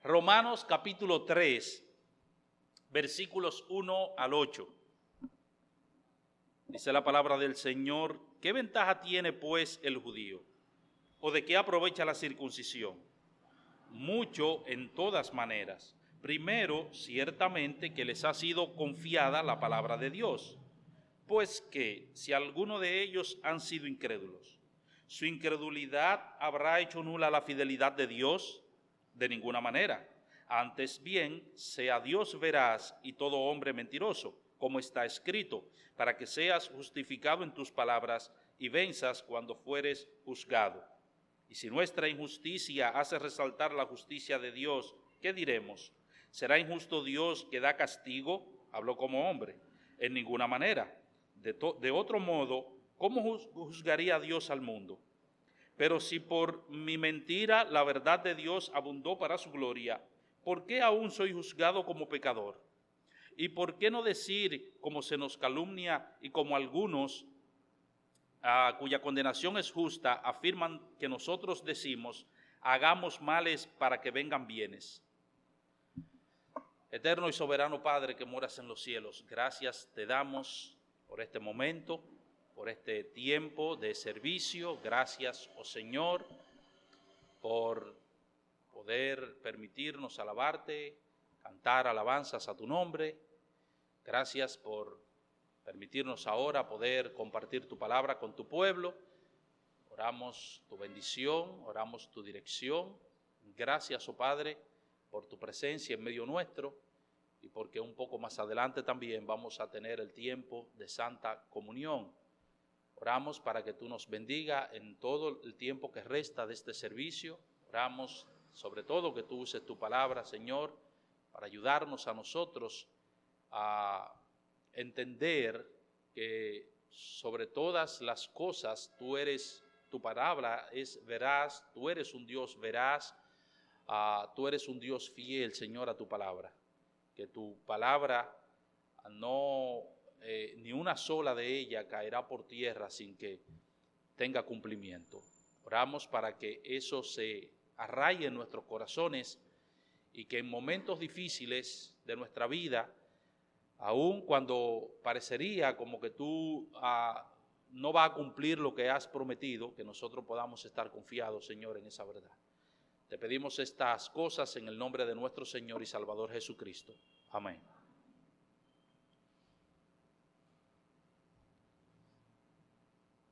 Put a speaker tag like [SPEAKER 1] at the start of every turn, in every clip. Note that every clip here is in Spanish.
[SPEAKER 1] Romanos capítulo 3, versículos 1 al 8. Dice la palabra del Señor: ¿qué ventaja tiene pues el judío? ¿O de qué aprovecha la circuncisión? Mucho en todas maneras. Primero, ciertamente que les ha sido confiada la palabra de Dios. Pues que, si alguno de ellos han sido incrédulos, ¿su incredulidad habrá hecho nula la fidelidad de Dios? De ninguna manera. Antes bien, sea Dios veraz y todo hombre mentiroso, como está escrito, para que seas justificado en tus palabras y venzas cuando fueres juzgado. Y si nuestra injusticia hace resaltar la justicia de Dios, ¿qué diremos? ¿Será injusto Dios que da castigo? Habló como hombre. En ninguna manera. De otro modo, ¿cómo juzgaría Dios al mundo? Pero si por mi mentira la verdad de Dios abundó para su gloria, ¿por qué aún soy juzgado como pecador? ¿Y por qué no decir, como se nos calumnia y como algunos cuya condenación es justa afirman que nosotros decimos, hagamos males para que vengan bienes? Eterno y soberano Padre que moras en los cielos, gracias te damos por este momento, por este tiempo de servicio. Gracias, oh Señor, por poder permitirnos alabarte, cantar alabanzas a tu nombre. Gracias por permitirnos ahora poder compartir tu palabra con tu pueblo. Oramos tu bendición, oramos tu dirección. Gracias, oh Padre, por tu presencia en medio nuestro y porque un poco más adelante también vamos a tener el tiempo de Santa Comunión. Oramos para que tú nos bendiga en todo el tiempo que resta de este servicio. Oramos sobre todo que tú uses tu palabra, Señor, para ayudarnos a nosotros a entender que sobre todas las cosas tu palabra es veraz, tú eres un Dios veraz, tú eres un Dios fiel, Señor, a tu palabra. Que tu palabra no, ni una sola de ella caerá por tierra sin que tenga cumplimiento. Oramos para que eso se arraigue en nuestros corazones y que en momentos difíciles de nuestra vida, aun cuando parecería como que tú no vas a cumplir lo que has prometido, que nosotros podamos estar confiados, Señor, en esa verdad. Te pedimos estas cosas en el nombre de nuestro Señor y Salvador Jesucristo. Amén.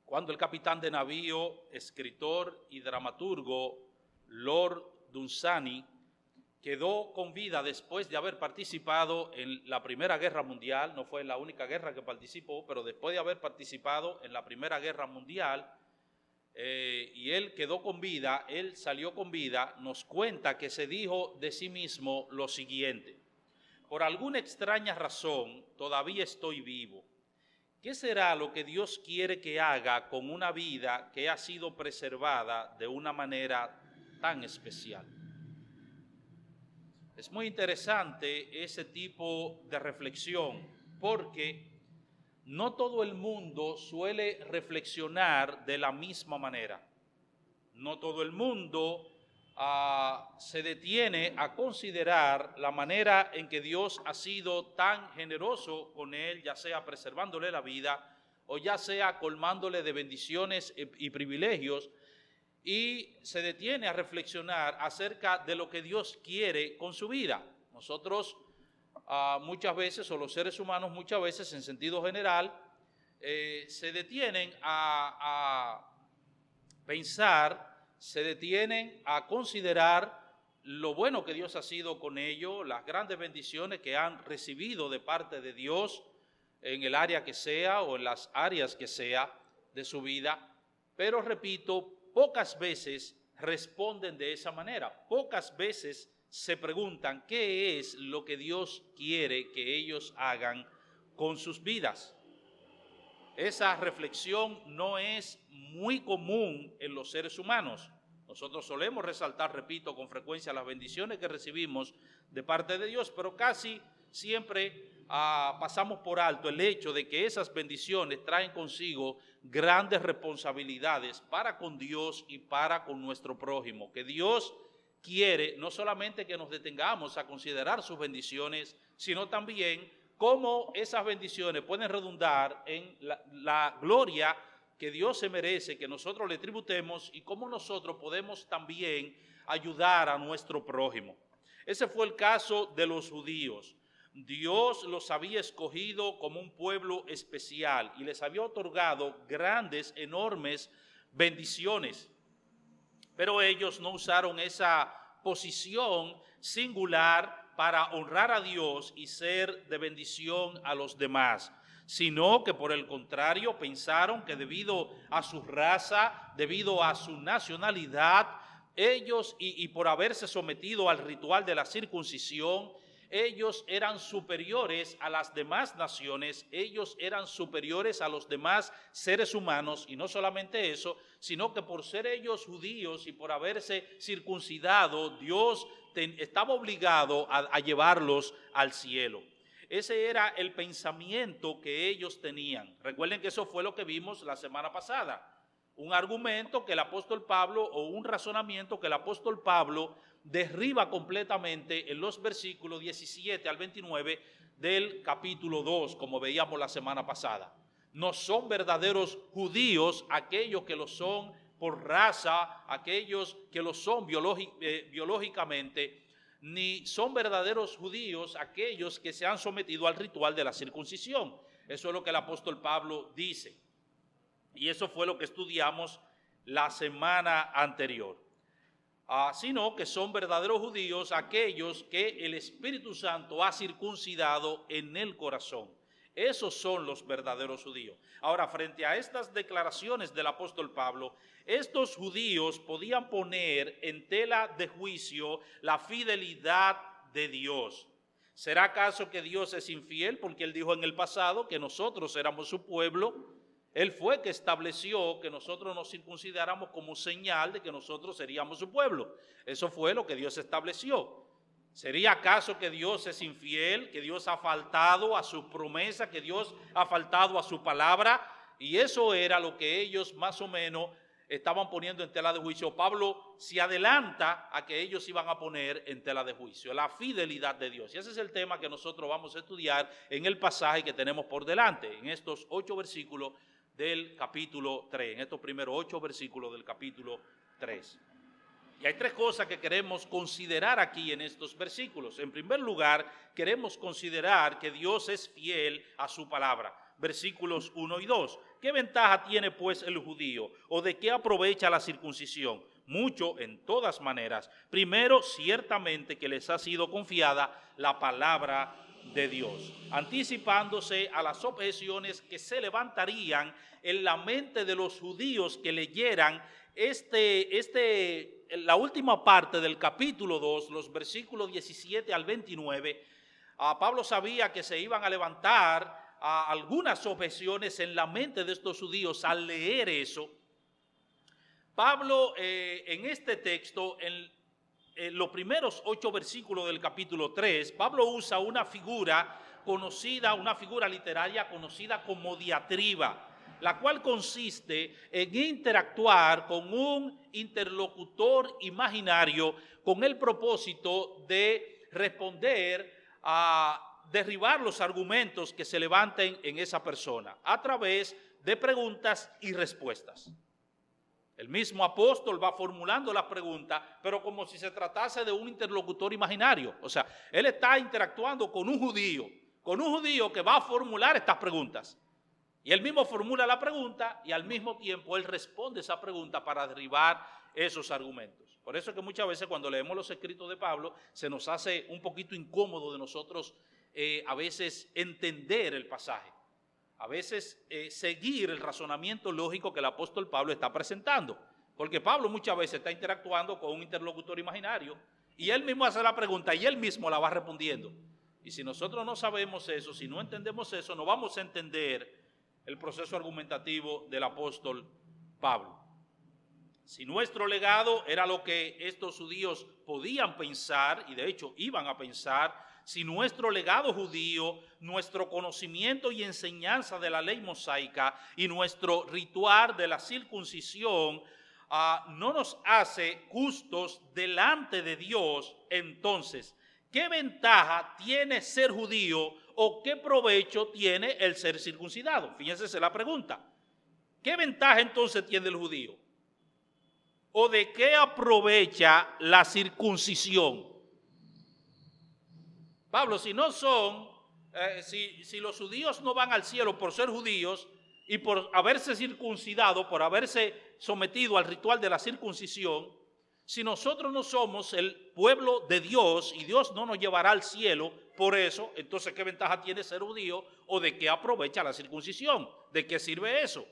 [SPEAKER 1] Cuando el capitán de navío, escritor y dramaturgo Lord Dunsany quedó con vida después de haber participado en la Primera Guerra Mundial, no fue la única guerra que participó, pero después de haber participado en la Primera Guerra Mundial, y él quedó con vida, él salió con vida, nos cuenta que se dijo de sí mismo lo siguiente: por alguna extraña razón todavía estoy vivo. ¿Qué será lo que Dios quiere que haga con una vida que ha sido preservada de una manera tan especial? Es muy interesante ese tipo de reflexión, porque no todo el mundo suele reflexionar de la misma manera. No todo el mundo se detiene a considerar la manera en que Dios ha sido tan generoso con él, ya sea preservándole la vida o ya sea colmándole de bendiciones y privilegios, y se detiene a reflexionar acerca de lo que Dios quiere con su vida. Nosotros muchas veces, o los seres humanos muchas veces en sentido general, se detienen a pensar, se detienen a considerar lo bueno que Dios ha sido con ellos, las grandes bendiciones que han recibido de parte de Dios en el área que sea o en las áreas que sea de su vida. Pero repito, pocas veces responden de esa manera, pocas veces se preguntan qué es lo que Dios quiere que ellos hagan con sus vidas. Esa reflexión no es muy común en los seres humanos. Nosotros solemos resaltar, repito, con frecuencia las bendiciones que recibimos de parte de Dios, pero casi siempre pasamos por alto el hecho de que esas bendiciones traen consigo grandes responsabilidades para con Dios y para con nuestro prójimo. Que Dios quiere no solamente que nos detengamos a considerar sus bendiciones, sino también cómo esas bendiciones pueden redundar en la gloria que Dios se merece, que nosotros le tributemos, y cómo nosotros podemos también ayudar a nuestro prójimo. Ese fue el caso de los judíos. Dios los había escogido como un pueblo especial y les había otorgado grandes, enormes bendiciones. Pero ellos no usaron esa posición singular para honrar a Dios y ser de bendición a los demás, sino que por el contrario pensaron que debido a su raza, debido a su nacionalidad, ellos y por haberse sometido al ritual de la circuncisión, ellos eran superiores a las demás naciones, ellos eran superiores a los demás seres humanos, y no solamente eso, sino que por ser ellos judíos y por haberse circuncidado, Dios estaba obligado a llevarlos al cielo. Ese era el pensamiento que ellos tenían. Recuerden que eso fue lo que vimos la semana pasada. Un argumento que el apóstol Pablo, o un razonamiento que el apóstol Pablo derriba completamente en los versículos 17 al 29 del capítulo 2, como veíamos la semana pasada. No son verdaderos judíos aquellos que lo son por raza, aquellos que lo son biológicamente, ni son verdaderos judíos aquellos que se han sometido al ritual de la circuncisión. Eso es lo que el apóstol Pablo dice. Y eso fue lo que estudiamos la semana anterior. Sino que son verdaderos judíos aquellos que el Espíritu Santo ha circuncidado en el corazón. Esos son los verdaderos judíos. Ahora, frente a estas declaraciones del apóstol Pablo, estos judíos podían poner en tela de juicio la fidelidad de Dios. ¿Será acaso que Dios es infiel? Porque Él dijo en el pasado que nosotros éramos su pueblo. Él fue que estableció que nosotros nos circuncidáramos como señal de que nosotros seríamos su pueblo. Eso fue lo que Dios estableció. ¿Sería acaso que Dios es infiel, que Dios ha faltado a sus promesas, que Dios ha faltado a su palabra? Y eso era lo que ellos más o menos estaban poniendo en tela de juicio. Pablo se adelanta a que ellos iban a poner en tela de juicio la fidelidad de Dios. Y ese es el tema que nosotros vamos a estudiar en el pasaje que tenemos por delante, en estos 8 versículos del capítulo 3, en estos primeros 8 versículos del capítulo 3. Y hay 3 cosas que queremos considerar aquí en estos versículos. En primer lugar, queremos considerar que Dios es fiel a su palabra. Versículos 1 y 2. ¿Qué ventaja tiene pues el judío? ¿O de qué aprovecha la circuncisión? Mucho en todas maneras. Primero, ciertamente que les ha sido confiada la palabra de Dios, anticipándose a las objeciones que se levantarían en la mente de los judíos que leyeran la última parte del capítulo 2, los versículos 17 al 29. Pablo sabía que se iban a levantar algunas objeciones en la mente de estos judíos al leer eso. Pablo en este texto, en los primeros 8 versículos del capítulo 3, Pablo usa una figura conocida, una figura literaria conocida como diatriba, la cual consiste en interactuar con un interlocutor imaginario con el propósito de responder derribar los argumentos que se levanten en esa persona a través de preguntas y respuestas. El mismo apóstol va formulando las preguntas, pero como si se tratase de un interlocutor imaginario. O sea, él está interactuando con un judío que va a formular estas preguntas. Y él mismo formula la pregunta y al mismo tiempo él responde esa pregunta para derribar esos argumentos. Por eso es que muchas veces cuando leemos los escritos de Pablo se nos hace un poquito incómodo de nosotros a veces entender el pasaje. A veces seguir el razonamiento lógico que el apóstol Pablo está presentando. Porque Pablo muchas veces está interactuando con un interlocutor imaginario y él mismo hace la pregunta y él mismo la va respondiendo. Y si nosotros no sabemos eso, si no entendemos eso, no vamos a entender el proceso argumentativo del apóstol Pablo. Si nuestro legado era lo que estos judíos podían pensar, y de hecho iban a pensar, si nuestro legado judío, nuestro conocimiento y enseñanza de la ley mosaica y nuestro ritual de la circuncisión no nos hace justos delante de Dios, entonces, ¿qué ventaja tiene ser judío o qué provecho tiene el ser circuncidado? Fíjense, esa es la pregunta. ¿Qué ventaja entonces tiene el judío? ¿O de qué aprovecha la circuncisión? Pablo, si no son, si los judíos no van al cielo por ser judíos y por haberse circuncidado, por haberse sometido al ritual de la circuncisión, si nosotros no somos el pueblo de Dios y Dios no nos llevará al cielo por eso, entonces ¿qué ventaja tiene ser judío o de qué aprovecha la circuncisión? ¿De qué sirve eso?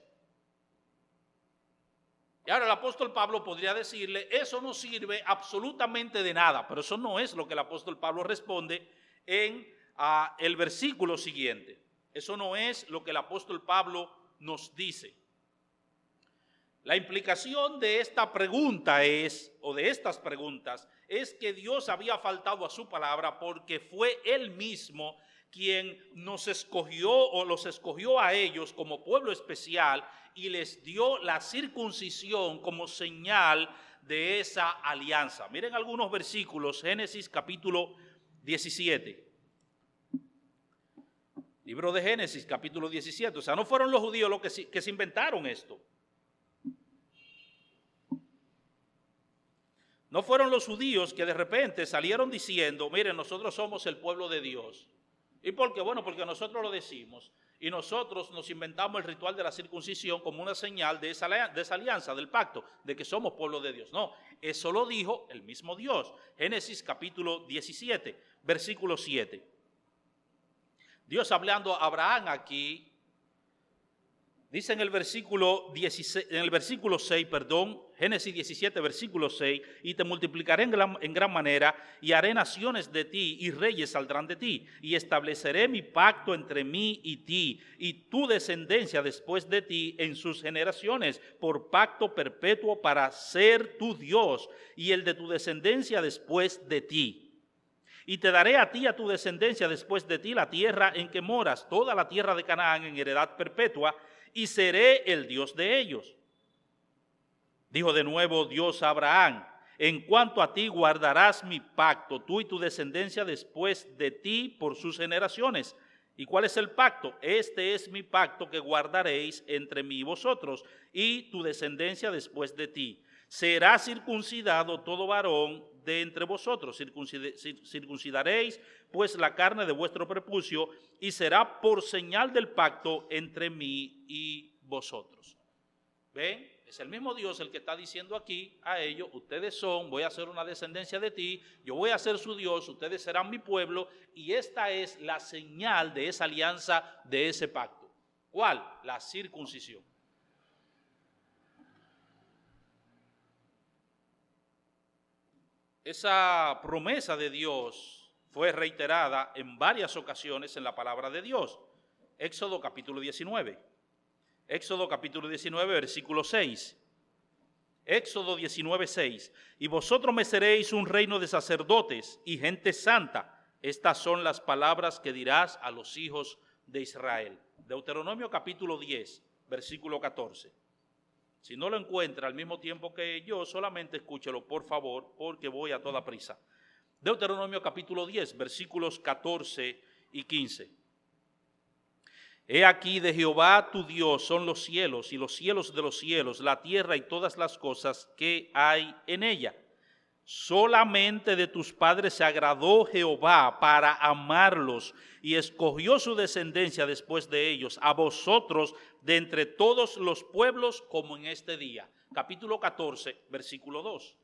[SPEAKER 1] Y ahora el apóstol Pablo podría decirle, eso no sirve absolutamente de nada, pero eso no es lo que el apóstol Pablo responde en el versículo siguiente. Eso no es lo que el apóstol Pablo nos dice. La implicación de esta pregunta o de estas preguntas, es que Dios había faltado a su palabra porque fue Él mismo quien nos escogió o los escogió a ellos como pueblo especial y les dio la circuncisión como señal de esa alianza. Miren algunos versículos, Génesis capítulo 17. Libro de Génesis capítulo 17. O sea, no fueron los judíos los que se inventaron esto. No fueron los judíos que de repente salieron diciendo, miren, nosotros somos el pueblo de Dios. ¿Y por qué? Bueno, porque nosotros lo decimos. Y nosotros nos inventamos el ritual de la circuncisión como una señal de esa alianza, del pacto, de que somos pueblo de Dios. No, eso lo dijo el mismo Dios. Génesis capítulo 17, versículo 7. Dios hablando a Abraham aquí, dice en el versículo 6, Génesis 17, versículo 6, y te multiplicaré en gran manera, y haré naciones de ti, y reyes saldrán de ti, y estableceré mi pacto entre mí y ti, y tu descendencia después de ti en sus generaciones, por pacto perpetuo para ser tu Dios, y el de tu descendencia después de ti. Y te daré a ti y a tu descendencia después de ti la tierra en que moras, toda la tierra de Canaán en heredad perpetua, y seré el Dios de ellos. Dijo de nuevo Dios a Abraham, en cuanto a ti guardarás mi pacto, tú y tu descendencia después de ti por sus generaciones. ¿Y cuál es el pacto? Este es mi pacto que guardaréis entre mí y vosotros, y tu descendencia después de ti. Será circuncidado todo varón de entre vosotros, circuncidaréis pues la carne de vuestro prepucio, y será por señal del pacto entre mí y vosotros. ¿Ven? Es el mismo Dios el que está diciendo aquí a ellos, ustedes voy a hacer una descendencia de ti, yo voy a ser su Dios, ustedes serán mi pueblo, y esta es la señal de esa alianza, de ese pacto. ¿Cuál? La circuncisión. Esa promesa de Dios fue reiterada en varias ocasiones en la palabra de Dios. Éxodo capítulo 19. Éxodo capítulo 19, versículo 6. Éxodo 19, 6. Y vosotros me seréis un reino de sacerdotes y gente santa. Estas son las palabras que dirás a los hijos de Israel. Deuteronomio capítulo 10, versículo 14. Si no lo encuentra al mismo tiempo que yo, solamente escúchelo, por favor, porque voy a toda prisa. Deuteronomio capítulo 10, versículos 14 y 15. He aquí de Jehová tu Dios son los cielos y los cielos de los cielos, la tierra y todas las cosas que hay en ella. Solamente de tus padres se agradó Jehová para amarlos y escogió su descendencia después de ellos, a vosotros de entre todos los pueblos como en este día. Capítulo 14, versículo 2.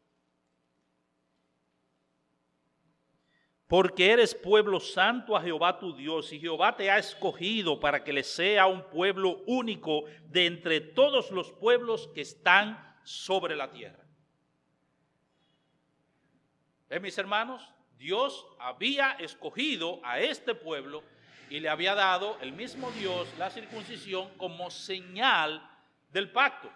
[SPEAKER 1] Porque eres pueblo santo a Jehová tu Dios, y Jehová te ha escogido para que le sea un pueblo único de entre todos los pueblos que están sobre la tierra. Mis hermanos, Dios había escogido a este pueblo y le había dado el mismo Dios la circuncisión como señal del pacto.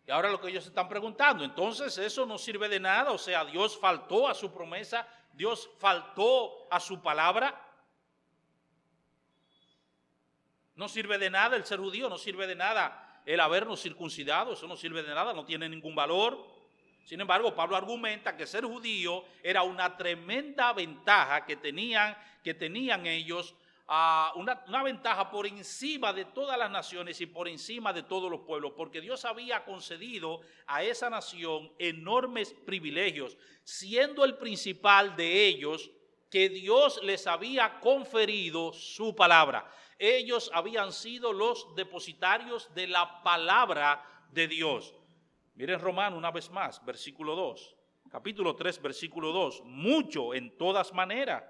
[SPEAKER 1] Y ahora lo que ellos están preguntando, entonces eso no sirve de nada, o sea, Dios faltó a su promesa, Dios faltó a su palabra. No sirve de nada el ser judío, no sirve de nada el habernos circuncidado, eso no sirve de nada, no tiene ningún valor. Sin embargo, Pablo argumenta que ser judío era una tremenda ventaja que tenían ellos, una ventaja por encima de todas las naciones y por encima de todos los pueblos, porque Dios había concedido a esa nación enormes privilegios, siendo el principal de ellos que Dios les había conferido su palabra. Ellos habían sido los depositarios de la palabra de Dios. Miren Romanos una vez más, versículo 2, capítulo 3, versículo 2, mucho en todas maneras.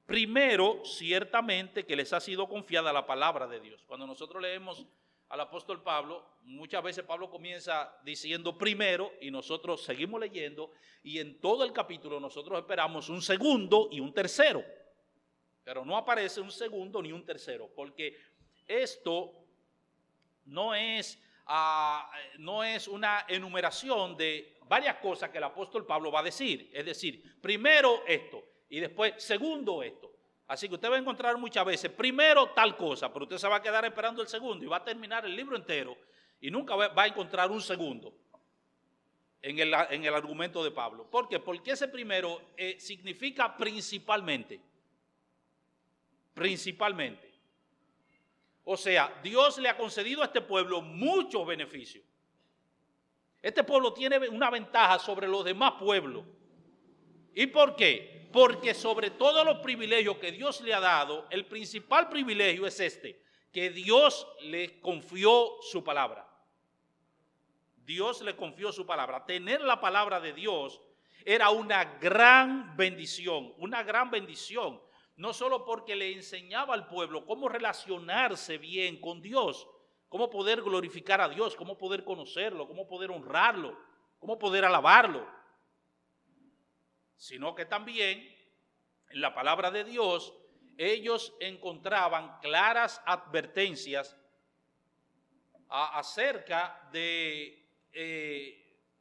[SPEAKER 1] Primero, ciertamente que les ha sido confiada la palabra de Dios. Cuando nosotros leemos al apóstol Pablo, muchas veces Pablo comienza diciendo primero y nosotros seguimos leyendo y en todo el capítulo nosotros esperamos un segundo y un tercero. Pero no aparece un segundo ni un tercero, porque esto no es una enumeración de varias cosas que el apóstol Pablo va a decir. Es decir, primero esto y después segundo esto. Así que usted va a encontrar muchas veces primero tal cosa, pero usted se va a quedar esperando el segundo y va a terminar el libro entero y nunca va a encontrar un segundo en el argumento de Pablo. ¿Por qué? Porque ese primero significa principalmente. Principalmente. O sea, Dios le ha concedido a este pueblo muchos beneficios. Este pueblo tiene una ventaja sobre los demás pueblos. ¿Y por qué? Porque sobre todos los privilegios que Dios le ha dado, el principal privilegio es este, que Dios le confió su palabra. Dios le confió su palabra. Tener la palabra de Dios era una gran bendición, no solo porque le enseñaba al pueblo cómo relacionarse bien con Dios, cómo poder glorificar a Dios, cómo poder conocerlo, cómo poder honrarlo, cómo poder alabarlo, sino que también en la palabra de Dios ellos encontraban claras advertencias acerca de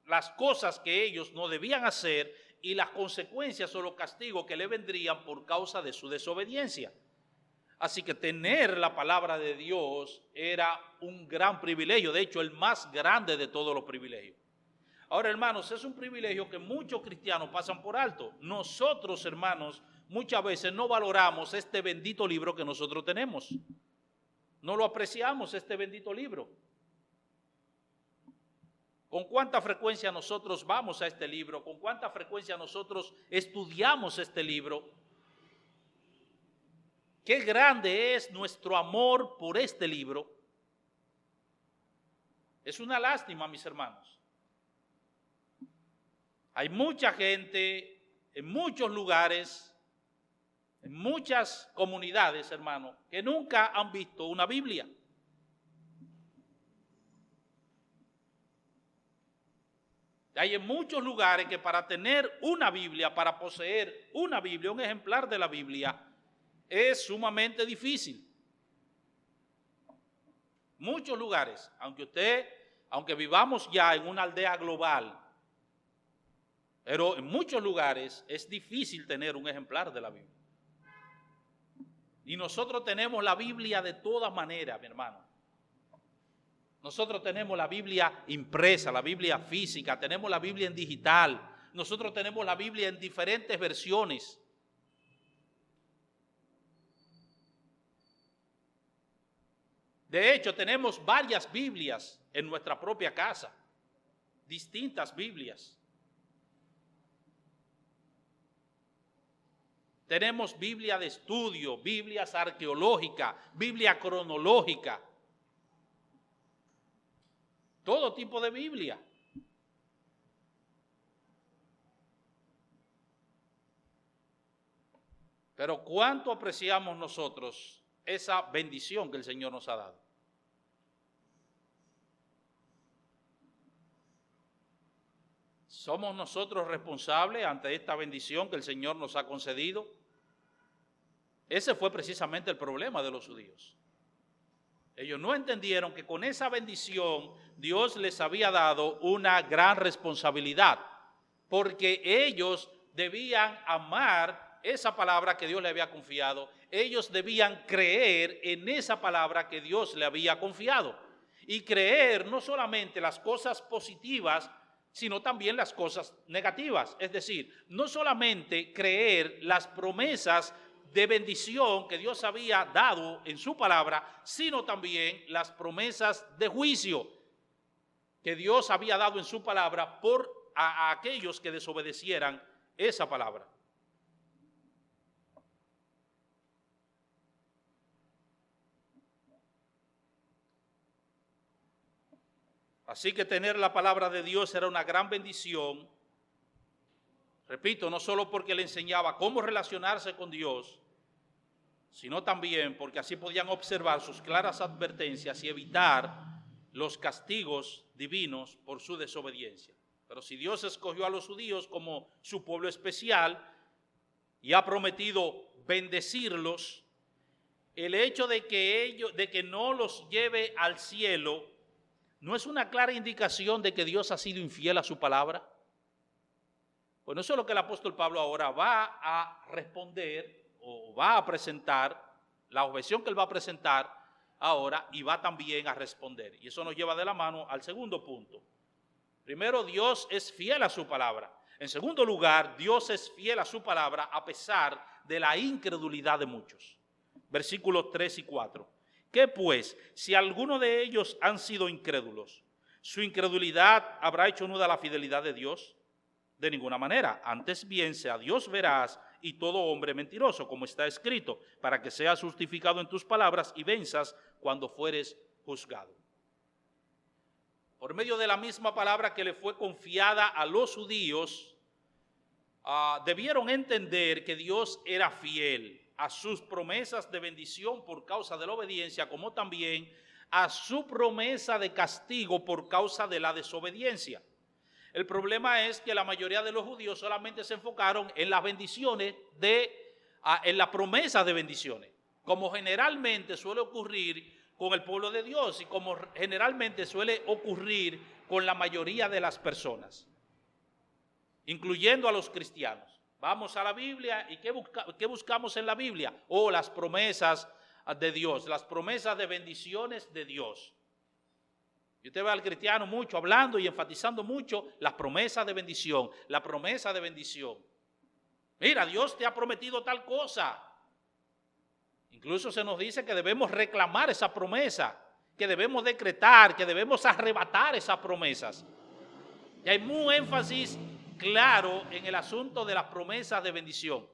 [SPEAKER 1] las cosas que ellos no debían hacer y las consecuencias o los castigos que le vendrían por causa de su desobediencia. Así que tener la palabra de Dios era un gran privilegio, de hecho el más grande de todos los privilegios. Ahora, hermanos, es un privilegio que muchos cristianos pasan por alto. Nosotros, hermanos, muchas veces no valoramos este bendito libro que nosotros tenemos. No lo apreciamos, este bendito libro. ¿Con cuánta frecuencia nosotros vamos a este libro? ¿Con cuánta frecuencia nosotros estudiamos este libro? Qué grande es nuestro amor por este libro. Es una lástima, mis hermanos. Hay mucha gente en muchos lugares, en muchas comunidades, hermanos, que nunca han visto una Biblia. Hay en muchos lugares que para tener una Biblia, para poseer una Biblia, un ejemplar de la Biblia, es sumamente difícil. Muchos lugares, aunque vivamos ya en una aldea global, pero en muchos lugares es difícil tener un ejemplar de la Biblia. Y nosotros tenemos la Biblia de todas maneras, mi hermano. Nosotros tenemos la Biblia impresa, la Biblia física, tenemos la Biblia en digital. Nosotros tenemos la Biblia en diferentes versiones. De hecho, tenemos varias Biblias en nuestra propia casa, distintas Biblias. Tenemos Biblia de estudio, Biblias arqueológicas, Biblia cronológica. Todo tipo de Biblia. Pero ¿cuánto apreciamos nosotros esa bendición que el Señor nos ha dado? ¿Somos nosotros responsables ante esta bendición que el Señor nos ha concedido? Ese fue precisamente el problema de los judíos. Ellos no entendieron que con esa bendición Dios les había dado una gran responsabilidad, porque ellos debían amar esa palabra que Dios le había confiado, ellos debían creer en esa palabra que Dios le había confiado. Y creer no solamente las cosas positivas, sino también las cosas negativas. Es decir, no solamente creer las promesas de bendición que Dios había dado en su palabra, sino también las promesas de juicio que Dios había dado en su palabra a aquellos que desobedecieran esa palabra. Así que tener la palabra de Dios era una gran bendición. Repito, no solo porque le enseñaba cómo relacionarse con Dios, sino también porque así podían observar sus claras advertencias y evitar los castigos divinos por su desobediencia. Pero si Dios escogió a los judíos como su pueblo especial y ha prometido bendecirlos, el hecho de que no los lleve al cielo ¿no es una clara indicación de que Dios ha sido infiel a su palabra? Bueno, eso es lo que el apóstol Pablo ahora va a responder o va a presentar, la objeción que él va a presentar ahora, y va también a responder. Y eso nos lleva de la mano al segundo punto. Primero, Dios es fiel a su palabra. En segundo lugar, Dios es fiel a su palabra a pesar de la incredulidad de muchos. Versículos 3 y 4. ¿Qué pues? Si alguno de ellos han sido incrédulos, ¿su incredulidad habrá hecho nuda la fidelidad de Dios? De ninguna manera. Antes bien sea Dios veraz y todo hombre mentiroso, como está escrito, para que seas justificado en tus palabras y venzas cuando fueres juzgado. Por medio de la misma palabra que le fue confiada a los judíos, debieron entender que Dios era fiel a sus promesas de bendición por causa de la obediencia, como también a su promesa de castigo por causa de la desobediencia. El problema es que la mayoría de los judíos solamente se enfocaron en las bendiciones, en la promesa de bendiciones, como generalmente suele ocurrir con el pueblo de Dios y como generalmente suele ocurrir con la mayoría de las personas, incluyendo a los cristianos. Vamos a la Biblia y ¿qué buscamos en la Biblia? Las promesas de Dios, las promesas de bendiciones de Dios. Y usted ve al cristiano mucho hablando y enfatizando mucho las promesas de bendición, la promesa de bendición. Mira, Dios te ha prometido tal cosa. Incluso se nos dice que debemos reclamar esa promesa, que debemos decretar, que debemos arrebatar esas promesas. Y hay muy énfasis claro en el asunto de las promesas de bendición,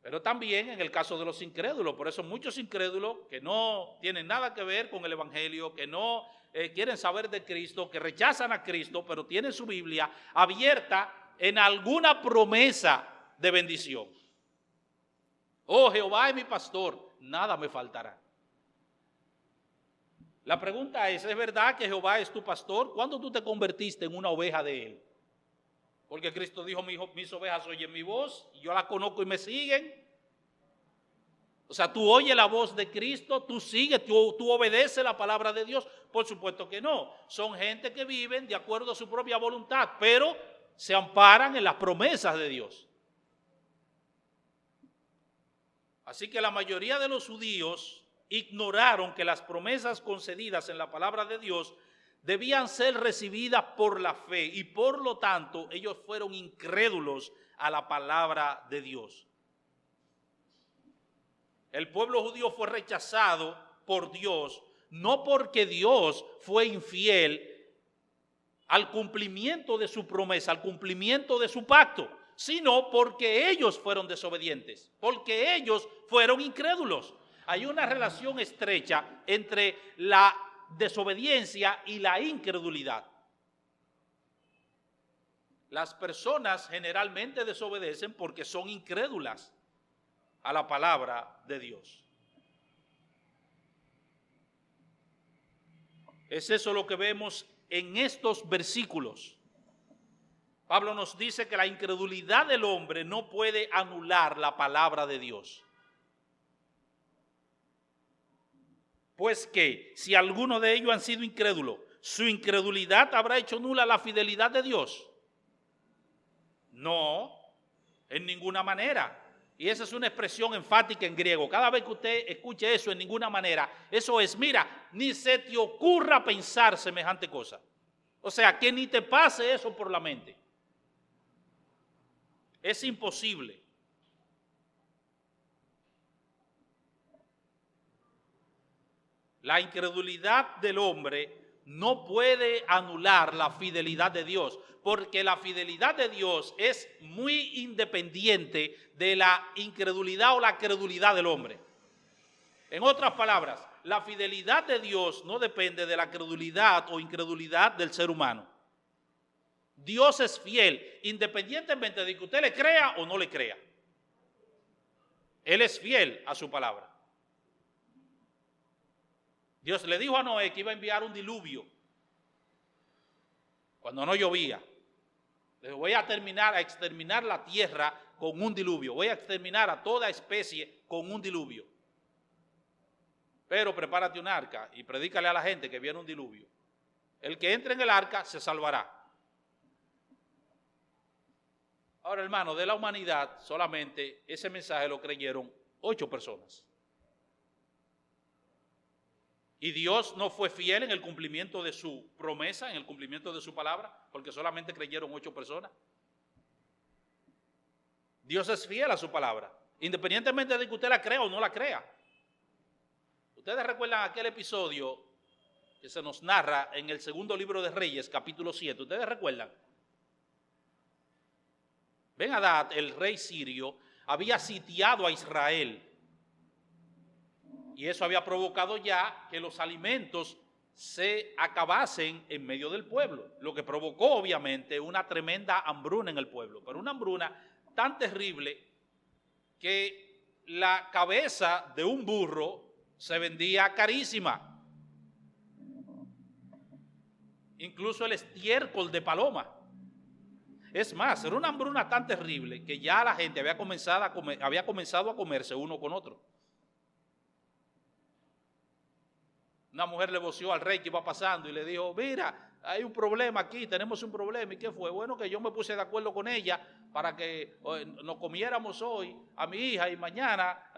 [SPEAKER 1] pero también en el caso de los incrédulos. Por eso muchos incrédulos que no tienen nada que ver con el evangelio, que no quieren saber de Cristo, que rechazan a Cristo, pero tienen su Biblia abierta en alguna promesa de bendición. Oh, Jehová es mi pastor, nada me faltará. La pregunta ¿es verdad que Jehová es tu pastor? ¿Cuándo tú te convertiste en una oveja de él? Porque Cristo dijo, mis ovejas oyen mi voz, y yo la conozco y me siguen. O sea, tú oyes la voz de Cristo, tú sigues, tú obedeces la palabra de Dios. Por supuesto que no. Son gente que viven de acuerdo a su propia voluntad, pero se amparan en las promesas de Dios. Así que la mayoría de los judíos ignoraron que las promesas concedidas en la palabra de Dios debían ser recibidas por la fe y por lo tanto ellos fueron incrédulos a la palabra de Dios. El pueblo judío fue rechazado por Dios, no porque Dios fue infiel al cumplimiento de su promesa, al cumplimiento de su pacto, sino porque ellos fueron desobedientes, porque ellos fueron incrédulos. Hay una relación estrecha entre la desobediencia y la incredulidad. Las personas generalmente desobedecen porque son incrédulas a la palabra de Dios. Es eso lo que vemos en estos versículos. Pablo nos dice que la incredulidad del hombre no puede anular la palabra de Dios. Pues que si alguno de ellos han sido incrédulos, ¿su incredulidad habrá hecho nula la fidelidad de Dios? No, en ninguna manera. Y esa es una expresión enfática en griego. Cada vez que usted escuche eso, en ninguna manera, eso es, mira, ni se te ocurra pensar semejante cosa. O sea, que ni te pase eso por la mente. Es imposible. La incredulidad del hombre no puede anular la fidelidad de Dios, porque la fidelidad de Dios es muy independiente de la incredulidad o la credulidad del hombre. En otras palabras, la fidelidad de Dios no depende de la credulidad o incredulidad del ser humano. Dios es fiel, independientemente de que usted le crea o no le crea. Él es fiel a su palabra. Dios le dijo a Noé que iba a enviar un diluvio cuando no llovía. Le dijo, voy a exterminar la tierra con un diluvio. Voy a exterminar a toda especie con un diluvio. Pero prepárate un arca y predícale a la gente que viene un diluvio. El que entre en el arca se salvará. Ahora, hermano, de la humanidad solamente ese mensaje lo creyeron 8 personas. Y Dios no fue fiel en el cumplimiento de su promesa, en el cumplimiento de su palabra, porque solamente creyeron 8 personas. Dios es fiel a su palabra, independientemente de que usted la crea o no la crea. Ustedes recuerdan aquel episodio que se nos narra en el segundo libro de Reyes, capítulo 7. ¿Ustedes recuerdan? Ben-Hadad, el rey sirio, había sitiado a Israel. Y eso había provocado ya que los alimentos se acabasen en medio del pueblo, lo que provocó obviamente una tremenda hambruna en el pueblo, pero una hambruna tan terrible que la cabeza de un burro se vendía carísima, incluso el estiércol de paloma. Es más, era una hambruna tan terrible que ya la gente había comenzado a comerse uno con otro. Una mujer le voció al rey que iba pasando y le dijo, mira, hay un problema aquí, tenemos un problema. ¿Y qué fue? Bueno, que yo me puse de acuerdo con ella para que nos comiéramos hoy a mi hija y mañana,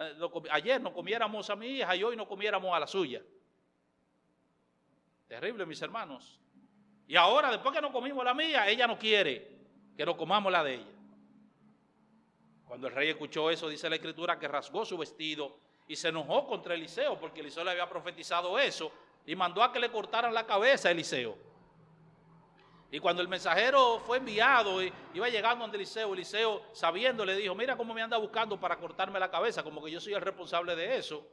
[SPEAKER 1] ayer nos comiéramos a mi hija y hoy nos comiéramos a la suya. Terrible, mis hermanos. Y ahora, después que nos comimos la mía, ella no quiere que nos comamos la de ella. Cuando el rey escuchó eso, dice la Escritura que rasgó su vestido y se enojó contra Eliseo, porque Eliseo le había profetizado eso, y mandó a que le cortaran la cabeza a Eliseo. Y cuando el mensajero fue enviado, iba llegando ante Eliseo, Eliseo, sabiendo, le dijo, mira cómo me anda buscando para cortarme la cabeza, como que yo soy el responsable de eso.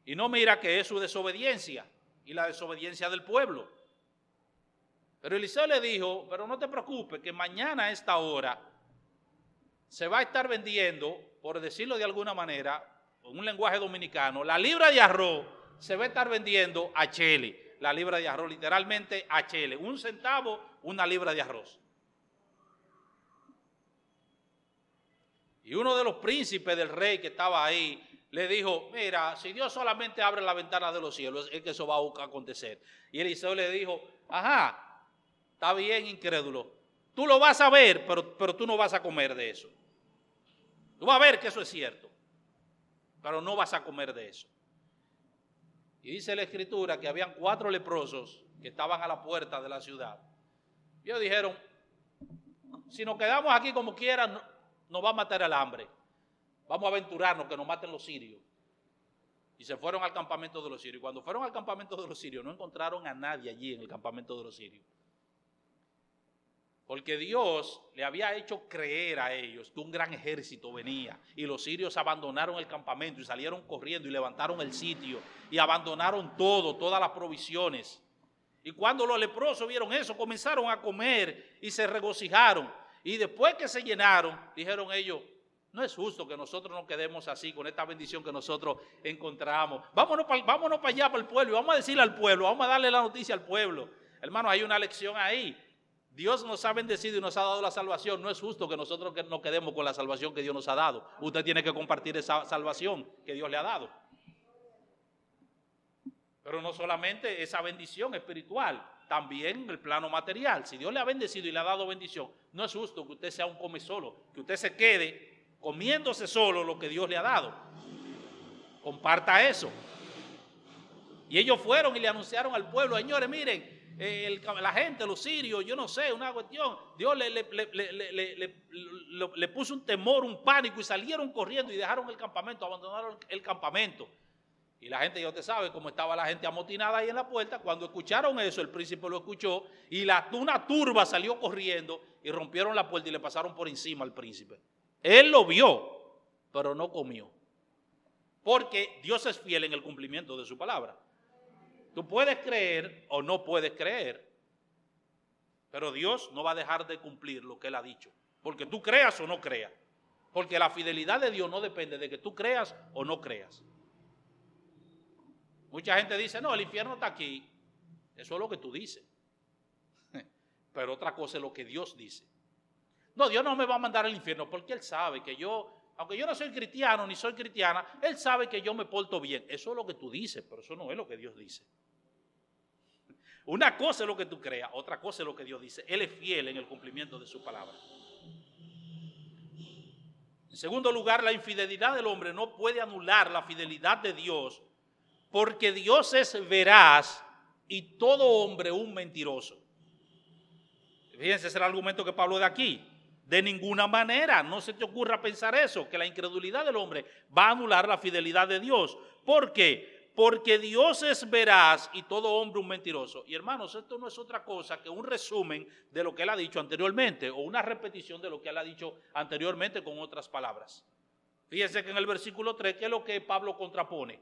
[SPEAKER 1] Y no mira que es su desobediencia, y la desobediencia del pueblo. Pero Eliseo le dijo, pero no te preocupes, que mañana a esta hora se va a estar vendiendo, por decirlo de alguna manera, en un lenguaje dominicano, la libra de arroz se va a estar vendiendo a chele. La libra de arroz, literalmente a chele. 1 centavo, una libra de arroz. Y uno de los príncipes del rey que estaba ahí le dijo, mira, si Dios solamente abre la ventana de los cielos, es que eso va a acontecer. Y Eliseo le dijo, ajá, está bien, incrédulo. Tú lo vas a ver, pero tú no vas a comer de eso. Tú vas a ver que eso es cierto, pero no vas a comer de eso. Y dice la Escritura que habían 4 leprosos que estaban a la puerta de la ciudad. Y ellos dijeron, si nos quedamos aquí como quieran, nos va a matar el hambre. Vamos a aventurarnos que nos maten los sirios. Y se fueron al campamento de los sirios. Cuando fueron al campamento de los sirios, no encontraron a nadie allí en el campamento de los sirios. Porque Dios le había hecho creer a ellos que un gran ejército venía y los sirios abandonaron el campamento y salieron corriendo y levantaron el sitio y abandonaron todo, todas las provisiones. Y cuando los leprosos vieron eso, comenzaron a comer y se regocijaron. Y después que se llenaron, dijeron ellos, no es justo que nosotros nos quedemos así con esta bendición que nosotros encontramos. Vámonos para allá, para el pueblo, y vamos a decirle al pueblo, vamos a darle la noticia al pueblo. Hermano, hay una lección ahí. Dios nos ha bendecido y nos ha dado la salvación. No es justo que nosotros nos quedemos con la salvación que Dios nos ha dado. Usted tiene que compartir esa salvación que Dios le ha dado. Pero no solamente esa bendición espiritual, también el plano material. Si Dios le ha bendecido y le ha dado bendición, no es justo que usted sea un come solo, que usted se quede comiéndose solo lo que Dios le ha dado. Comparta eso. Y ellos fueron y le anunciaron al pueblo, señores, miren, la gente, los sirios, yo no sé, una cuestión, Dios le puso un temor, un pánico, y salieron corriendo y dejaron el campamento, abandonaron el campamento. Y la gente, ya usted sabe cómo estaba la gente amotinada ahí en la puerta. Cuando escucharon eso, el príncipe lo escuchó y una turba salió corriendo y rompieron la puerta y le pasaron por encima al príncipe. Él lo vio, pero no comió. Porque Dios es fiel en el cumplimiento de su palabra. Tú puedes creer o no puedes creer, pero Dios no va a dejar de cumplir lo que Él ha dicho. Porque tú creas o no creas. Porque la fidelidad de Dios no depende de que tú creas o no creas. Mucha gente dice, no, el infierno está aquí. Eso es lo que tú dices. Pero otra cosa es lo que Dios dice. No, Dios no me va a mandar al infierno porque Él sabe que yo, aunque yo no soy cristiano ni soy cristiana, Él sabe que yo me porto bien. Eso es lo que tú dices, pero eso no es lo que Dios dice. Una cosa es lo que tú creas, otra cosa es lo que Dios dice. Él es fiel en el cumplimiento de su palabra. En segundo lugar, la infidelidad del hombre no puede anular la fidelidad de Dios, porque Dios es veraz y todo hombre un mentiroso. Fíjense, ese es el argumento que Pablo da aquí. De ninguna manera, no se te ocurra pensar eso, que la incredulidad del hombre va a anular la fidelidad de Dios. ¿Por qué? Porque Dios es veraz y todo hombre un mentiroso. Y hermanos, esto no es otra cosa que un resumen de lo que Él ha dicho anteriormente, o una repetición de lo que Él ha dicho anteriormente con otras palabras. Fíjense que en el versículo 3, ¿qué es lo que Pablo contrapone?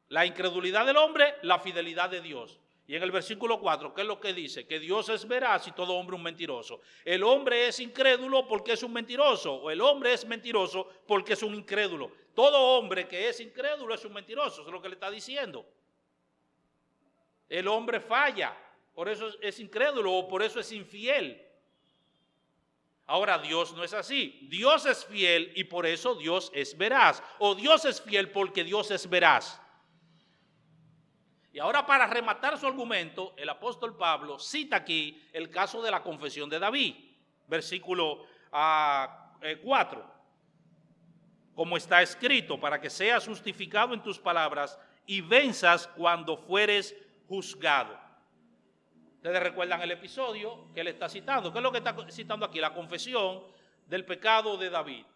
[SPEAKER 1] La incredulidad del hombre, la fidelidad de Dios. Y en el versículo 4, ¿qué es lo que dice? Que Dios es veraz y todo hombre un mentiroso. El hombre es incrédulo porque es un mentiroso, o el hombre es mentiroso porque es un incrédulo. Todo hombre que es incrédulo es un mentiroso, eso es lo que le está diciendo. El hombre falla, por eso es incrédulo o por eso es infiel. Ahora, Dios no es así. Dios es fiel y por eso Dios es veraz. O Dios es fiel porque Dios es veraz. Y ahora, para rematar su argumento, el apóstol Pablo cita aquí el caso de la confesión de David, versículo 4. Como está escrito, para que seas justificado en tus palabras y venzas cuando fueres juzgado. Ustedes recuerdan el episodio que él está citando. ¿Qué es lo que está citando aquí? La confesión del pecado de David.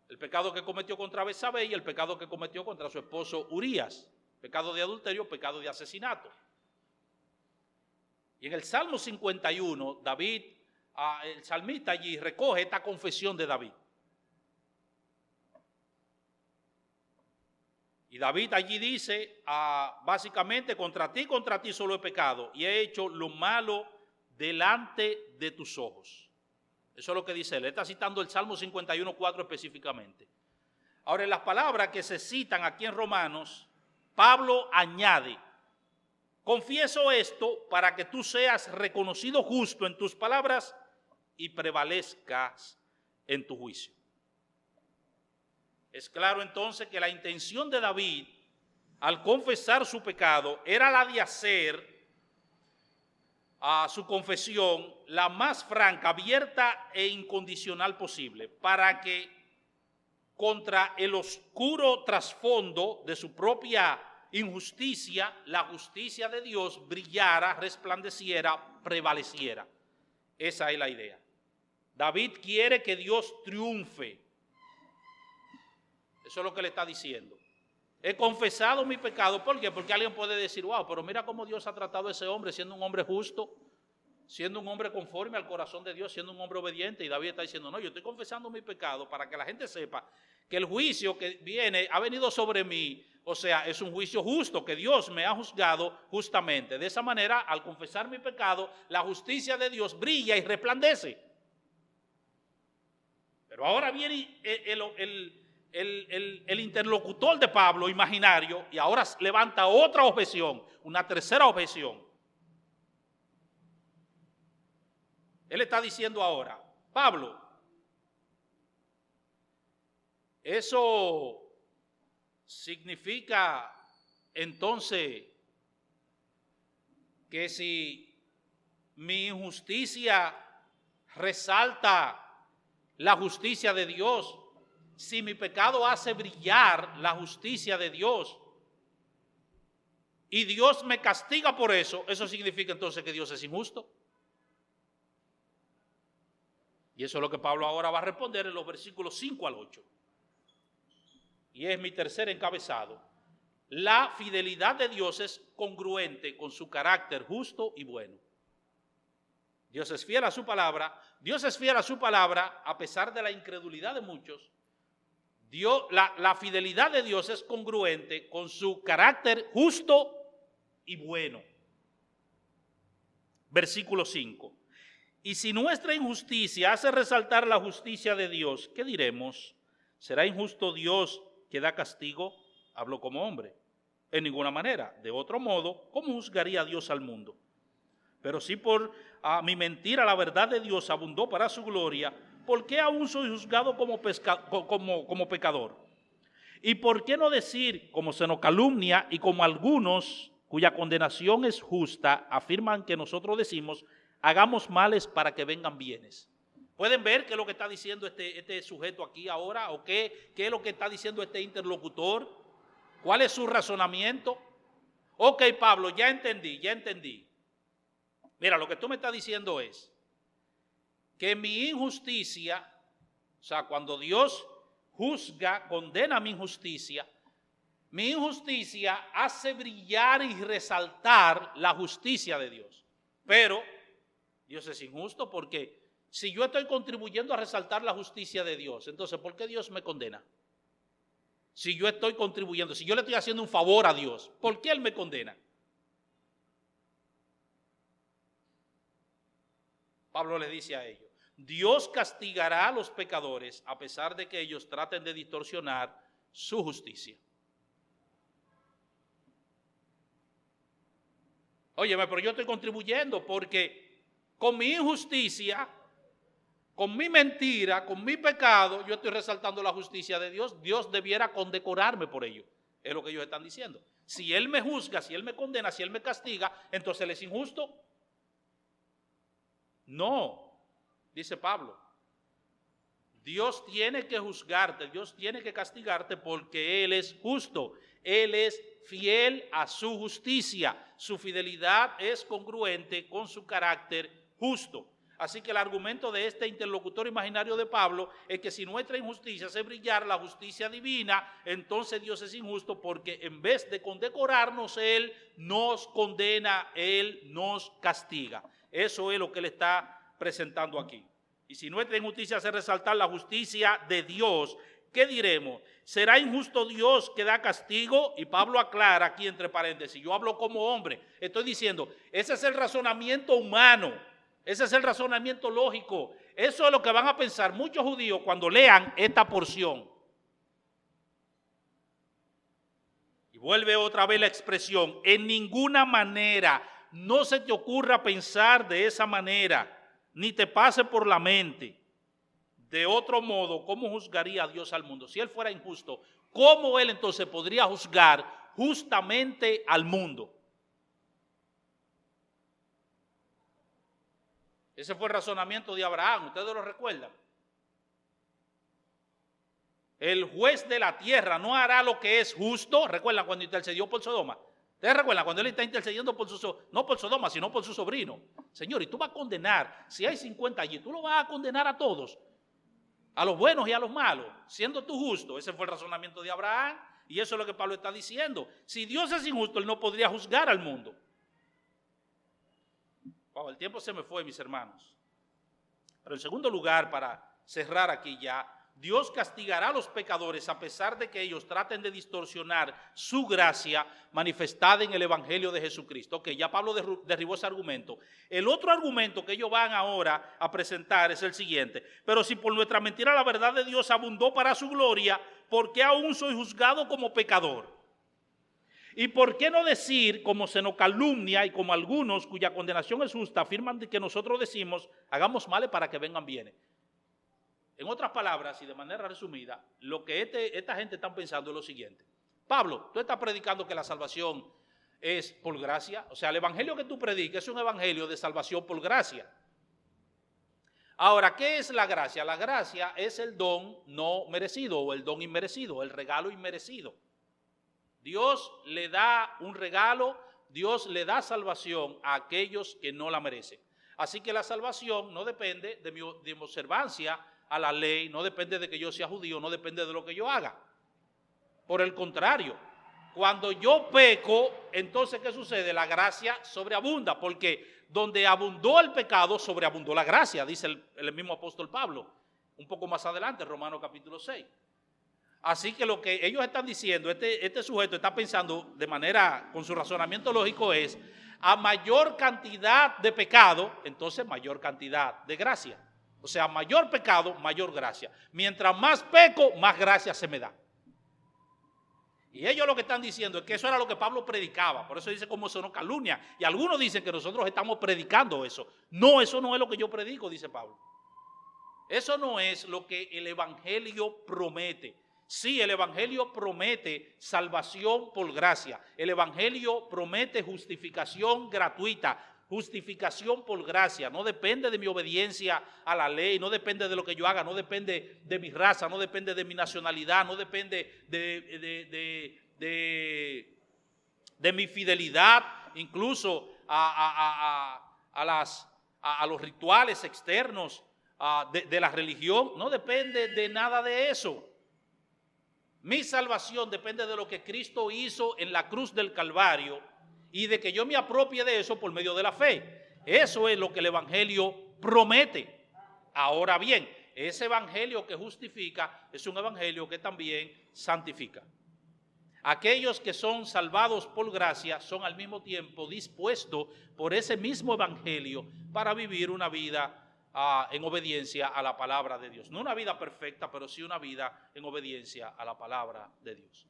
[SPEAKER 1] El pecado que cometió contra Betsabé y el pecado que cometió contra su esposo Urías. Pecado de adulterio, pecado de asesinato. Y en el Salmo 51, David, el salmista allí recoge esta confesión de David. Y David allí dice, básicamente, contra ti solo he pecado y he hecho lo malo delante de tus ojos. Eso es lo que dice él. Él está citando el Salmo 51:4 específicamente. Ahora, en las palabras que se citan aquí en Romanos, Pablo añade, confieso esto para que tú seas reconocido justo en tus palabras y prevalezcas en tu juicio. Es claro entonces que la intención de David al confesar su pecado era la de hacer su confesión la más franca, abierta e incondicional posible, para que contra el oscuro trasfondo de su propia injusticia, la justicia de Dios brillara, resplandeciera, prevaleciera. Esa es la idea. David quiere que Dios triunfe. Eso es lo que le está diciendo. He confesado mi pecado. ¿Por qué? Porque alguien puede decir, wow, pero mira cómo Dios ha tratado a ese hombre, siendo un hombre justo, siendo un hombre conforme al corazón de Dios, siendo un hombre obediente. Y David está diciendo, no, yo estoy confesando mi pecado para que la gente sepa que el juicio que viene ha venido sobre mí. O sea, es un juicio justo, que Dios me ha juzgado justamente. De esa manera, al confesar mi pecado, la justicia de Dios brilla y resplandece. Pero ahora viene el interlocutor de Pablo imaginario y ahora levanta otra objeción, una tercera objeción. Él está diciendo ahora, Pablo, eso significa entonces que si mi injusticia resalta la justicia de Dios, si mi pecado hace brillar la justicia de Dios y Dios me castiga por eso, eso significa entonces que Dios es injusto. Y eso es lo que Pablo ahora va a responder en los versículos 5 al 8. Y es mi tercer encabezado. La fidelidad de Dios es congruente con su carácter justo y bueno. Dios es fiel a su palabra. Dios es fiel a su palabra a pesar de la incredulidad de muchos. La fidelidad de Dios es congruente con su carácter justo y bueno. Versículo 5. Y si nuestra injusticia hace resaltar la justicia de Dios, ¿qué diremos? ¿Será injusto Dios que da castigo? Hablo como hombre. En ninguna manera. De otro modo, ¿cómo juzgaría Dios al mundo? Pero si por mi mentira la verdad de Dios abundó para su gloria, ¿por qué aún soy juzgado como pecador? ¿Y por qué no decir, como se nos calumnia y como algunos cuya condenación es justa, afirman que nosotros decimos, hagamos males para que vengan bienes? ¿Pueden ver qué es lo que está diciendo este sujeto aquí ahora? ¿O qué es lo que está diciendo este interlocutor? ¿Cuál es su razonamiento? Ok, Pablo, ya entendí. Mira, lo que tú me estás diciendo es que mi injusticia, o sea, cuando Dios juzga, condena mi injusticia hace brillar y resaltar la justicia de Dios. Pero Dios es injusto porque si yo estoy contribuyendo a resaltar la justicia de Dios, entonces ¿por qué Dios me condena? Si yo estoy contribuyendo, si yo le estoy haciendo un favor a Dios, ¿por qué Él me condena? Pablo les dice a ellos, Dios castigará a los pecadores a pesar de que ellos traten de distorsionar su justicia. Óyeme, pero yo estoy contribuyendo porque con mi injusticia, con mi mentira, con mi pecado, yo estoy resaltando la justicia de Dios. Dios debiera condecorarme por ello. Es lo que ellos están diciendo. Si Él me juzga, si Él me condena, si Él me castiga, entonces Él es injusto. No, dice Pablo. Dios tiene que juzgarte, Dios tiene que castigarte porque Él es justo. Él es fiel a su justicia. Su fidelidad es congruente con su carácter justo. Así que el argumento de este interlocutor imaginario de Pablo es que si nuestra injusticia hace brillar la justicia divina, entonces Dios es injusto porque en vez de condecorarnos, Él nos condena, Él nos castiga. Eso es lo que Él está presentando aquí. Y si nuestra injusticia hace resaltar la justicia de Dios, ¿qué diremos? ¿Será injusto Dios que da castigo? Y Pablo aclara aquí entre paréntesis, yo hablo como hombre, estoy diciendo, ese es el razonamiento humano, ese es el razonamiento lógico, eso es lo que van a pensar muchos judíos cuando lean esta porción. Y vuelve otra vez la expresión, en ninguna manera, no se te ocurra pensar de esa manera, ni te pase por la mente. De otro modo, ¿cómo juzgaría a Dios al mundo? Si Él fuera injusto, ¿cómo Él entonces podría juzgar justamente al mundo? Ese fue el razonamiento de Abraham, ¿ustedes lo recuerdan? El juez de la tierra no hará lo que es justo. ¿Recuerdan cuando intercedió por Sodoma? ¿Ustedes recuerdan cuando él está intercediendo no por Sodoma, sino por su sobrino? Señor, y tú vas a condenar, si hay 50 allí, tú lo vas a condenar a todos, a los buenos y a los malos, siendo tú justo. Ese fue el razonamiento de Abraham y eso es lo que Pablo está diciendo. Si Dios es injusto, Él no podría juzgar al mundo. Wow, el tiempo se me fue, mis hermanos. Pero en segundo lugar, para cerrar aquí ya, Dios castigará a los pecadores a pesar de que ellos traten de distorsionar su gracia manifestada en el Evangelio de Jesucristo. Ok, ya Pablo derribó ese argumento. El otro argumento que ellos van ahora a presentar es el siguiente. Pero si por nuestra mentira la verdad de Dios abundó para su gloria, ¿por qué aún soy juzgado como pecador? ¿Y por qué no decir, como se nos calumnia y como algunos cuya condenación es justa, afirman que nosotros decimos, hagamos males para que vengan bienes? En otras palabras, y de manera resumida, lo que esta gente está pensando es lo siguiente. Pablo, tú estás predicando que la salvación es por gracia. O sea, el evangelio que tú predicas es un evangelio de salvación por gracia. Ahora, ¿qué es la gracia? La gracia es el don no merecido o el don inmerecido, el regalo inmerecido. Dios le da un regalo, Dios le da salvación a aquellos que no la merecen. Así que la salvación no depende de mi observancia a la ley, no depende de que yo sea judío, no depende de lo que yo haga. Por el contrario, cuando yo peco, entonces ¿qué sucede? La gracia sobreabunda, porque donde abundó el pecado, sobreabundó la gracia, dice el mismo apóstol Pablo, un poco más adelante, Romanos capítulo 6. Así que lo que ellos están diciendo, este sujeto está pensando de manera, con su razonamiento lógico es, a mayor cantidad de pecado, entonces mayor cantidad de gracia. O sea, mayor pecado, mayor gracia. Mientras más peco, más gracia se me da. Y ellos lo que están diciendo es que eso era lo que Pablo predicaba. Por eso dice como eso no calumnia. Y algunos dicen que nosotros estamos predicando eso. No, eso no es lo que yo predico, dice Pablo. Eso no es lo que el Evangelio promete. Sí, el Evangelio promete salvación por gracia. El Evangelio promete justificación gratuita. Justificación por gracia. No depende de mi obediencia a la ley. No depende de lo que yo haga. No depende de mi raza. No depende de mi nacionalidad. No depende de mi fidelidad. Incluso a los rituales externos de la religión. No depende de nada de eso. Mi salvación depende de lo que Cristo hizo en la cruz del Calvario y de que yo me apropie de eso por medio de la fe. Eso es lo que el Evangelio promete. Ahora bien, ese Evangelio que justifica es un Evangelio que también santifica. Aquellos que son salvados por gracia son al mismo tiempo dispuestos por ese mismo Evangelio para vivir una vida en obediencia a la palabra de Dios. No una vida perfecta, pero sí una vida en obediencia a la palabra de Dios.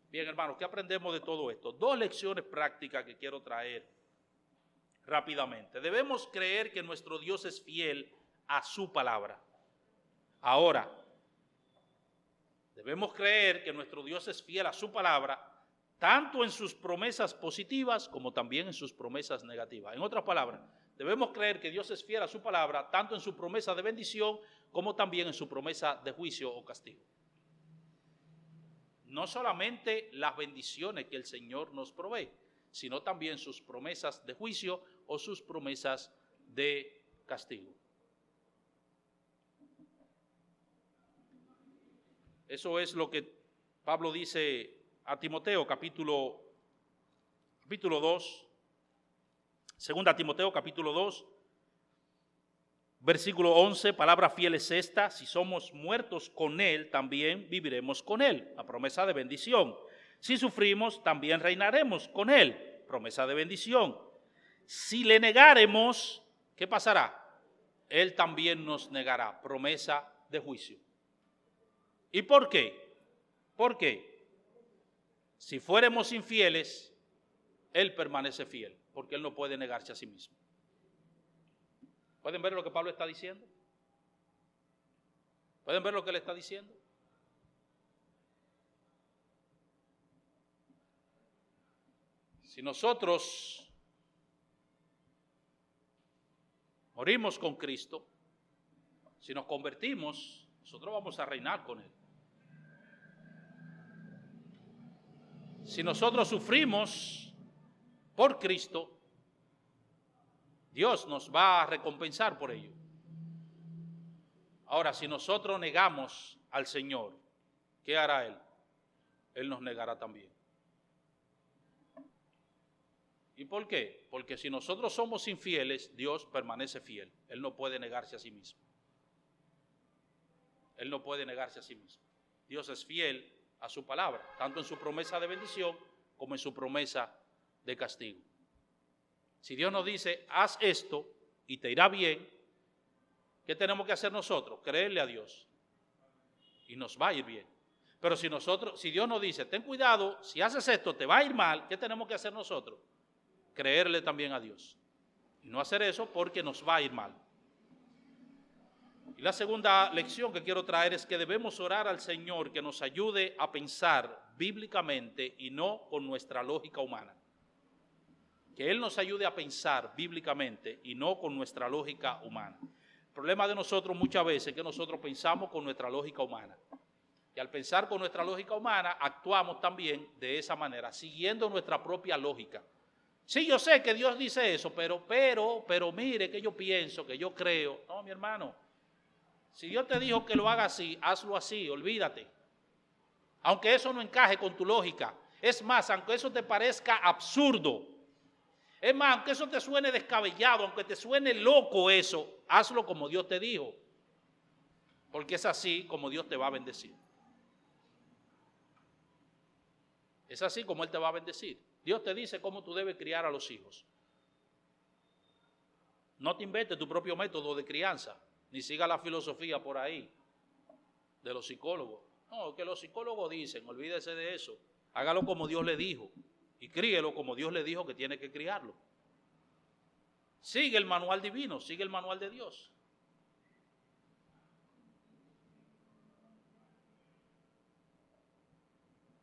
[SPEAKER 1] Bien, hermanos, ¿qué aprendemos de todo esto? Dos lecciones prácticas que quiero traer rápidamente. Debemos creer que nuestro Dios es fiel a su palabra. Ahora, debemos creer que nuestro Dios es fiel a su palabra, tanto en sus promesas positivas como también en sus promesas negativas. En otras palabras, debemos creer que Dios es fiel a su palabra, tanto en su promesa de bendición como también en su promesa de juicio o castigo. No solamente las bendiciones que el Señor nos provee, sino también sus promesas de juicio o sus promesas de castigo. Eso es lo que Pablo dice a Timoteo, capítulo 2, segunda Timoteo, capítulo 2, versículo 11, palabra fiel es esta: si somos muertos con Él, también viviremos con Él. La promesa de bendición. Si sufrimos, también reinaremos con Él. Promesa de bendición. Si le negáremos, ¿qué pasará? Él también nos negará. Promesa de juicio. ¿Y por qué? ¿Por qué? Si fuéramos infieles, Él permanece fiel, porque Él no puede negarse a sí mismo. ¿Pueden ver lo que Pablo está diciendo? ¿Pueden ver lo que él está diciendo? Si nosotros morimos con Cristo, si nos convertimos, nosotros vamos a reinar con Él. Si nosotros sufrimos por Cristo, Dios nos va a recompensar por ello. Ahora, si nosotros negamos al Señor, ¿qué hará Él? Él nos negará también. ¿Y por qué? Porque si nosotros somos infieles, Dios permanece fiel. Él no puede negarse a sí mismo. Él no puede negarse a sí mismo. Dios es fiel a su palabra, tanto en su promesa de bendición como en su promesa de castigo. Si Dios nos dice, haz esto y te irá bien, ¿qué tenemos que hacer nosotros? Creerle a Dios y nos va a ir bien. Pero si Dios nos dice, ten cuidado, si haces esto te va a ir mal, ¿qué tenemos que hacer nosotros? Creerle también a Dios y no hacer eso porque nos va a ir mal. Y la segunda lección que quiero traer es que debemos orar al Señor que nos ayude a pensar bíblicamente y no con nuestra lógica humana. Que Él nos ayude a pensar bíblicamente y no con nuestra lógica humana. problema de nosotros muchas veces es que nosotros pensamos con nuestra lógica humana. Y al pensar con nuestra lógica humana, actuamos también de esa manera, siguiendo nuestra propia lógica. Sí, yo sé que Dios dice eso, pero mire que yo pienso, que yo creo. No, mi hermano, si Dios te dijo que lo haga así, hazlo así, olvídate. Aunque eso no encaje con tu lógica. Es más, aunque eso te parezca absurdo. Es más, aunque eso te suene descabellado, aunque te suene loco eso, hazlo como Dios te dijo. Porque es así como Dios te va a bendecir. Es así como Él te va a bendecir. Dios te dice cómo tú debes criar a los hijos. No te inventes tu propio método de crianza, ni siga la filosofía por ahí de los psicólogos. No, que los psicólogos dicen, olvídese de eso. Hágalo como Dios le dijo y críelo como Dios le dijo que tiene que criarlo. Sigue el manual divino, sigue el manual de Dios.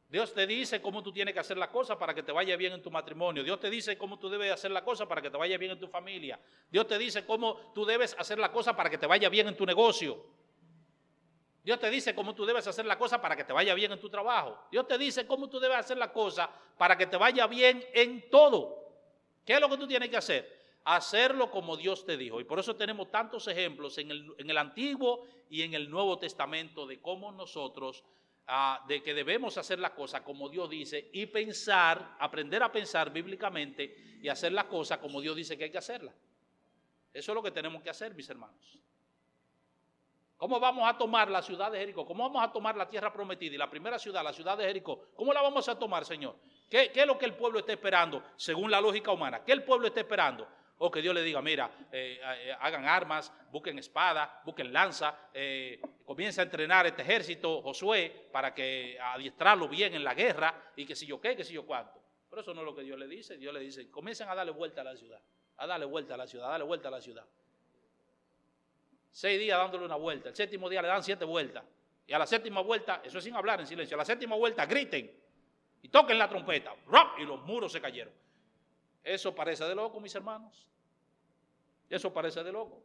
[SPEAKER 1] Dios te dice cómo tú tienes que hacer la cosa para que te vaya bien en tu matrimonio. Dios te dice cómo tú debes hacer la cosa para que te vaya bien en tu familia. Dios te dice cómo tú debes hacer la cosa para que te vaya bien en tu negocio. Dios te dice cómo tú debes hacer la cosa para que te vaya bien en tu trabajo. Dios te dice cómo tú debes hacer la cosa para que te vaya bien en todo. ¿Qué es lo que tú tienes que hacer? Hacerlo como Dios te dijo. Y por eso tenemos tantos ejemplos en el Antiguo y en el Nuevo Testamento de cómo nosotros, de que debemos hacer la cosa como Dios dice y pensar, aprender a pensar bíblicamente y hacer la cosa como Dios dice que hay que hacerla. Eso es lo que tenemos que hacer, mis hermanos. ¿Cómo vamos a tomar la ciudad de Jericó? ¿Cómo vamos a tomar la tierra prometida? Y la primera ciudad, la ciudad de Jericó, ¿cómo la vamos a tomar, Señor? ¿Qué es lo que el pueblo está esperando según la lógica humana? ¿Qué el pueblo está esperando? O que Dios le diga, mira, hagan armas, busquen espada, busquen lanza, comienza a entrenar este ejército, Josué, para que adiestrarlo bien en la guerra y que si yo qué, que si yo cuánto. Pero eso no es lo que Dios le dice. Dios le dice, comiencen a darle vuelta a la ciudad, a darle vuelta a la ciudad, a darle vuelta a la ciudad. 6 días dándole una vuelta, el 7º día le dan 7 vueltas. Y a la 7ª vuelta, eso es sin hablar en silencio, a la 7ª vuelta griten y toquen la trompeta, ¡rock! Y los muros se cayeron. Eso parece de loco, mis hermanos. Eso parece de loco.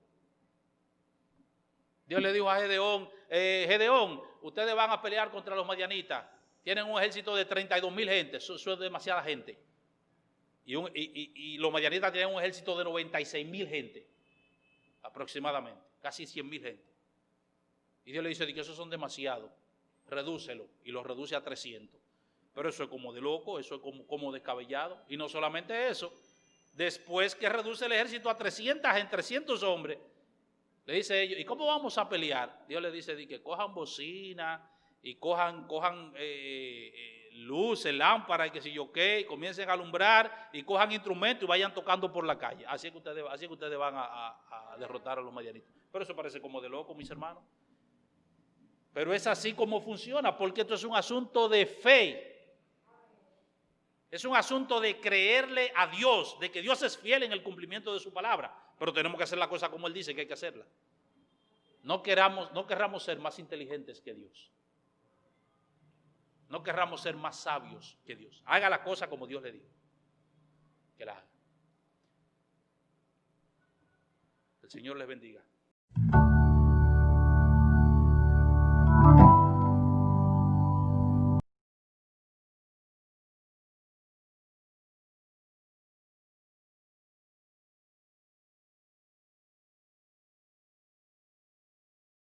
[SPEAKER 1] Dios le dijo a Gedeón, Gedeón, ustedes van a pelear contra los madianitas. Tienen un ejército de 32,000 gente, eso es demasiada gente. Y los madianitas tienen un ejército de 96,000 gente, aproximadamente, casi 100,000 gente. Y Dios le dice que esos son demasiados, redúcelo, y los reduce a 300. Pero eso es como de loco, eso es como descabellado. Y no solamente eso, después que reduce el ejército a 300 hombres, le dice a ellos, ¿y cómo vamos a pelear? Dios le dice que cojan bocina y cojan luces, lámparas y que si yo qué, y comiencen a alumbrar y cojan instrumentos y vayan tocando por la calle. Así es que ustedes van a derrotar a los madianitas. Pero eso parece como de loco, mis hermanos. Pero es así como funciona, porque esto es un asunto de fe. Es un asunto de creerle a Dios, de que Dios es fiel en el cumplimiento de su palabra. Pero tenemos que hacer la cosa como Él dice que hay que hacerla. No querramos ser más inteligentes que Dios. No querramos ser más sabios que Dios. Haga la cosa como Dios le dijo que la haga. El Señor les bendiga.